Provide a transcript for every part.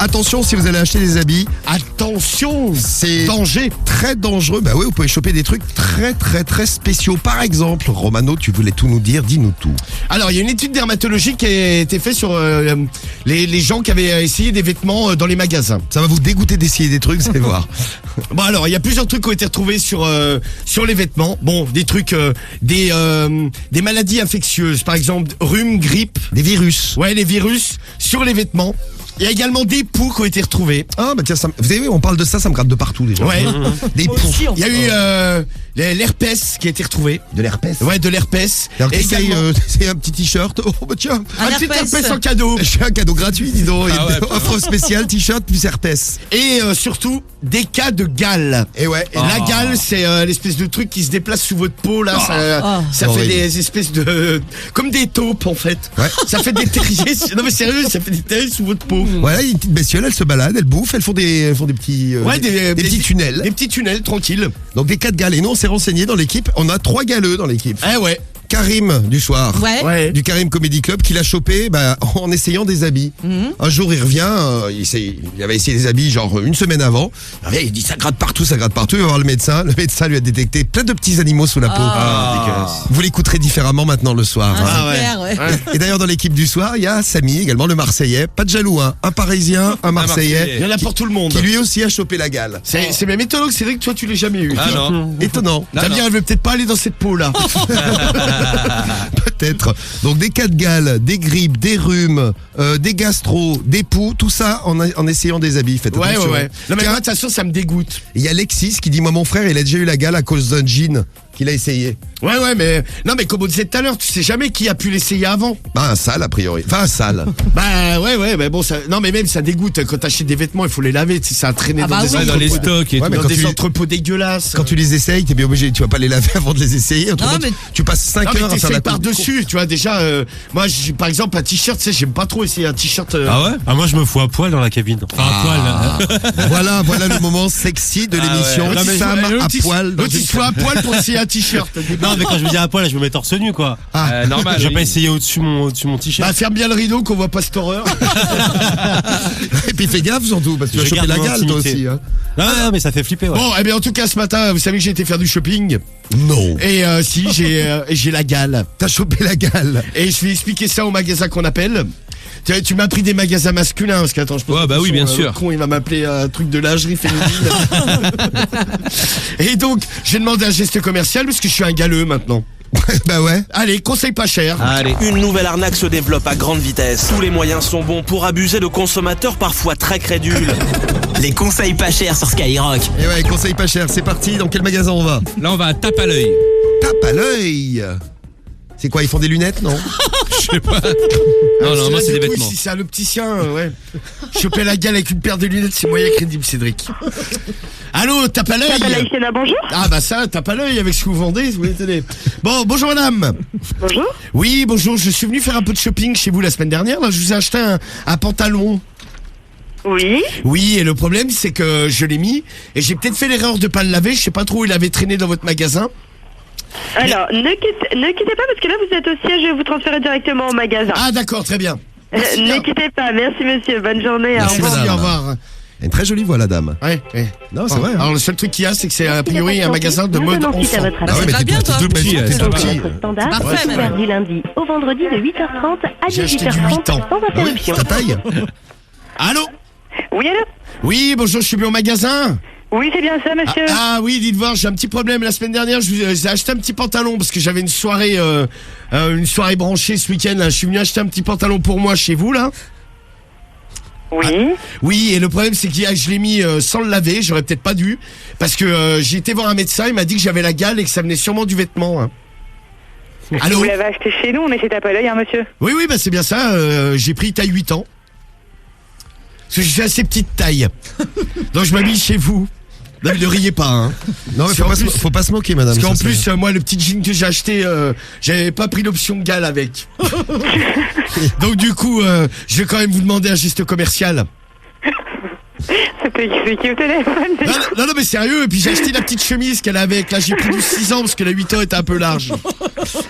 Attention si vous allez acheter des habits, Attention, c'est danger. très dangereux. Bah oui, vous pouvez choper des trucs très spéciaux. Par exemple, Romano, tu voulais tout nous dire, dis-nous tout. Alors, il y a une étude dermatologique qui a été faite sur les gens qui avaient essayé des vêtements dans les magasins. Ça va vous dégoûter d'essayer des trucs, vous allez voir. Bon, alors, il y a plusieurs trucs qui ont été retrouvés sur les vêtements. Bon, des trucs, des maladies infectieuses, par exemple, rhume, grippe. Des virus. Ouais, les virus sur les vêtements. Il y a également des poux qui ont été retrouvés. Ah bah tiens, vous savez, on parle de ça me gratte de partout déjà. Ouais. Des poux. Il y a eu l'herpès qui a été retrouvé. De l'herpès. Ouais, de l'herpès. Alors, Et t'essayes, également- c'est un petit t-shirt. Oh bah tiens, un petit herpès en cadeau. j'ai un cadeau gratuit, dis donc. Ah ouais. Offre spéciale, t-shirt plus herpès. Et surtout, des cas de gale. Et ouais. Et la gale, c'est l'espèce de truc qui se déplace sous votre peau, là. Ça fait Horrible. des espèces de... Comme des taupes, en fait. Ouais. Ça fait des terriers. Non, mais sérieux, ça fait des terriers sous votre peau. Voilà, il y a une petite bestiole, elle se balade, elle bouffe, elles font des petits, Ouais, des petits tunnels. Des petits tunnels, tranquilles. Donc des 4 gales. Et nous, on s'est renseigné dans l'équipe. On a 3 galeux dans l'équipe. Eh ouais. Karim du soir. Ouais. Du Karim Comedy Club qu'il a chopé en essayant des habits. Un jour il revient, il avait essayé des habits genre une semaine avant. Il revient, il dit ça gratte partout, il va voir le médecin. Le médecin lui a détecté plein de petits animaux sous la peau. dégueulasse. Vous l'écouterez différemment maintenant le soir. Ah, hein. super, ouais. Et d'ailleurs dans l'équipe du soir, il y a Samy également, le Marseillais. Pas de jaloux, hein. Un Parisien, un Marseillais. Il y en a pour tout le monde. Qui lui aussi a chopé la gale. C'est même étonnant que c'est vrai que toi, tu l'aies jamais eu. Ah non. Étonnant. Ça veut dire elle veut peut-être pas aller dans cette peau-là. Peut-être. Donc des cas de gale, des grippes, des rhumes, des gastro, des poux, tout ça en essayant des habits. Faites Ouais. attention. Non, mais Tiens, moi, de toute façon, ça me dégoûte. il y a Alexis qui dit moi mon frère il a déjà eu la gale à cause d'un jean qu'il a essayé. Ouais, mais... Non, mais comme on disait tout à l'heure, tu sais jamais qui a pu l'essayer avant. Bah un sale a priori. Enfin un sale. Bah, ouais, mais bon, ça... Non, mais même, ça dégoûte. Quand t'achètes des vêtements, il faut les laver. Tu sais, ça a traîné Ah dans bah des oui. Ouais, dans les entrepôts... stocks et Ouais, tout. mais Dans quand des tu- entrepôts dégueulasses. Quand tu les essayes, t'es bien obligé, tu vas pas les laver avant de les essayer. Autrement, Non, mais- tu passes 5 Non, mais heures à faire t'essayes la par-dessus, tu vois, déjà, moi, par exemple, un t-shirt, tu sais, j'aime pas trop essayer un t-shirt... Ah ouais? Ah moi je me fous à poil dans la cabine. Enfin à poil. voilà le moment sexy de Ah l'émission. ouais. Non, mais Sam L'autre, à il- poil. dans l'autre, il une- se fout à poil pour essayer un t-shirt. Non mais quand je me dis à poil, je me mets torse nu quoi. Normal. Je vais oui. pas essayer au-dessus mon t-shirt. Bah, ferme bien le rideau qu'on voit pas cette horreur. Et puis fais gaffe surtout parce que tu vas Je choper garde la mon gale toi intimité. aussi. Hein. Non mais ça fait flipper ouais. Bon, eh bien, en tout cas, ce matin, vous savez que j'ai été faire du shopping. Non. Et si, j'ai la gale. T'as chopé la gale. Et je vais expliquer ça au magasin qu'on appelle. Tu m'as pris des magasins masculins, parce qu'attends, je pense Ouais, bah oui, bien sûr. Le con, il va m'appeler un truc de lingerie féminine. Et donc, j'ai demandé un geste commercial, parce que je suis un galeux maintenant. Bah ouais. Allez, conseil pas cher. Allez. Une nouvelle arnaque se développe à grande vitesse. Tous les moyens sont bons pour abuser de consommateurs parfois très crédules. Les conseils pas chers sur Skyrock. Et ouais, conseil pas cher. C'est parti. Dans quel magasin on va? Là, on va à tape à l'œil. Tape à l'œil. C'est quoi, ils font des lunettes, non? Je sais pas. Non, non, moi, c'est des Du coup, vêtements. Si c'est un opticien, ouais. Choper la gale avec une paire de lunettes, c'est moyen crédible, Cédric. Allô, tape à l'œil. Bonjour. Ah bah ça, tape à l'œil avec ce que vous vendez, vous tenez. Bon, bonjour madame. Bonjour. Oui, bonjour, je suis venu faire un peu de shopping chez vous la semaine dernière. Là, je vous ai acheté un pantalon. Oui. Oui, et le problème, c'est que je l'ai mis et j'ai peut-être fait l'erreur de pas le laver. Je sais pas trop où il avait traîné dans votre magasin. Alors, ne quittez pas parce que là vous êtes au siège, je vais vous transférer directement au magasin. Ah d'accord, très bien. Merci bien. Ne quittez pas, merci monsieur, bonne journée. Au Merci, revoir. Merci, au madame. revoir. Une très jolie voix, la dame. Ouais. Non, c'est vrai. hein. Alors le seul truc qu'il y a, c'est que c'est a priori un magasin de Nous mode donnons suite à enfant. votre Ah appel. ouais, mais va t'es bien, tout toi. petit, Petit, t'es ça tout va. petit. Notre standard, Parfait, ouvert madame. du lundi au vendredi de 8h30 à J'ai acheté du 18h30 8 ans. sans Ah oui, interruption. ta taille. Allô? Oui, allô? Oui, bonjour, je suis bien au magasin. Oui, c'est bien ça, monsieur. Ah oui, dites voir, j'ai un petit problème. La semaine dernière, je vous ai acheté un petit pantalon parce que j'avais une soirée branchée ce week-end. Là. Je suis venu acheter un petit pantalon pour moi chez vous là. Oui. Oui, et le problème c'est que je l'ai mis sans le laver. J'aurais peut-être pas dû parce que j'ai été voir un médecin. Il m'a dit que j'avais la gale et que ça venait sûrement du vêtement. Hein. Allô? Vous l'avez acheté chez nous, on est chez Tape à l'œil, hein, monsieur. Oui, bah c'est bien ça. J'ai pris taille 8 ans. Parce que je suis assez petite taille. Donc je m'habille chez vous. Non, ne riez pas, hein. Non, mais Parce qu'en faut pas se moquer, madame. Parce qu'en ça, plus, c'est- moi, le petit jean que j'ai acheté, j'avais pas pris l'option gale avec. Donc du coup, je vais quand même vous demander un geste commercial. C'est qui au téléphone? Non, mais sérieux, et puis j'ai acheté la petite chemise qu'elle avait avec, là j'ai pris du 6 ans parce que la 8 ans était un peu large.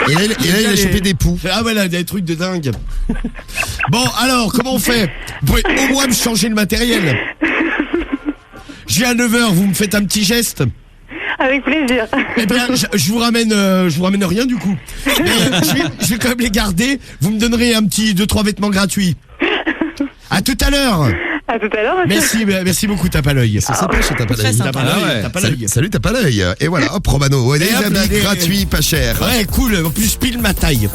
Et là, il a chopé des poux. Ah ouais, là, des trucs de dingue. Bon, alors, comment on fait? Vous pouvez au moins me changer le matériel. J'ai à 9h, vous me faites un petit geste? Avec plaisir. Eh bien, je vous ramène rien du coup. Mais, je vais quand même les garder. Vous me donnerez un petit 2-3 vêtements gratuits. À tout à l'heure. À tout à l'heure, monsieur. Merci beaucoup, tape à l'œil. C'est sympa chez Tape à l'œil. Tape à l'œil, Ah ouais. tape à l'œil. Salut, Tape à l'œil. Et voilà, hop, Romano. Ouais, des Et hop, habits là, gratuits, pas chers. Ouais, cool. En plus, pile ma taille.